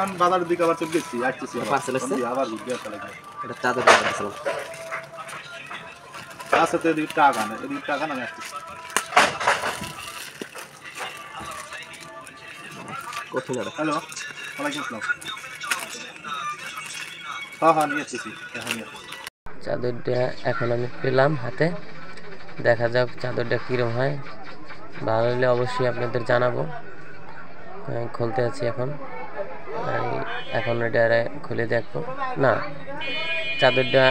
আমি বাজারের দিকে আবার চলে গেছি, আসতেছি পার্সেল আসছে আবার ঘুরতে আসতে লাগবে। এটা চাদর নিয়ে আসলাম। আচ্ছা তো এদিকে টাকা না, এদিকে টাকা না, আমি আসতেছি। কঠিন এটা। হ্যালো, ওয়ালাইকুম আসসালাম। হ্যাঁ হ্যাঁ, নিয়ে আসতেছি, এখন নিয়ে আসতেছি। চাদরটা এখন আমি পেলাম হাতে, দেখা যাক চাদরটা কীরকম হয়। ভালো হলে অবশ্যই আপনাদের জানাবো। খুলতে আছি এখন, এখন এটা খুলে দেখবো। না, চাদরটা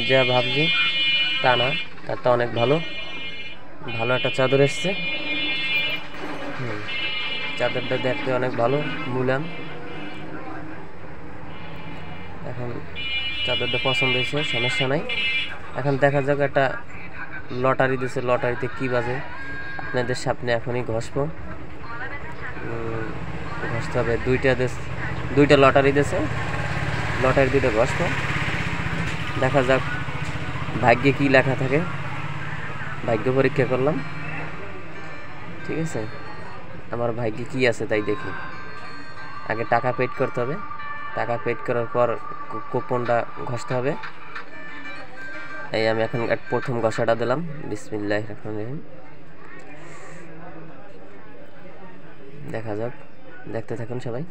যা ভাবছি তা না, তার তো অনেক ভালো ভালো একটা চাদর এসছে। চাদরটা দেখতে অনেক ভালো, মুলায়ম। এখন চাদরটা পছন্দ হয়েছে, সমস্যা নাই। এখন দেখা যাক, একটা লটারি দিয়েছে, লটারিতে কী বাজে আপনাদের সামনে এখনই ঘষবো। ঘষতে হবে, দুইটা লটারি দিয়েছে, লটারি দুটো ঘষবো। দেখা যাক ভাগ্যে কি লেখা থাকে, ভাগ্য পরীক্ষা করলাম। ঠিক আছে, আমার ভাগ্যে কি আছে তাই দেখি। আগে টাকা পেড করতে হবে, টাকা পেড করার পর কুপনটা ঘষতে হবে। এই আমি এখন প্রথম ঘষাটা দিলাম, বিসমিল্লাহির রহমানির রহিম। দেখা যাক, দেখতে থাকুন সবাই।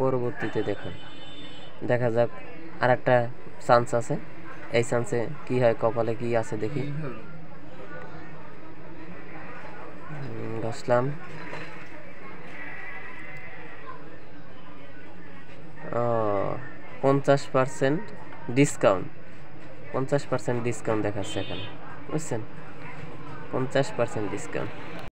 পরবর্তীতে দেখুন, দেখা যাক আর একটা চান্স আছে। এই চান্সে কি হয়, কপালে কি আছে দেখি। ঘষলাম, 50% ডিসকাউন্ট, 50% ডিসকাউন্ট দেখাচ্ছে এখানে, বুঝছেন? 50% ডিসকাউন্ট।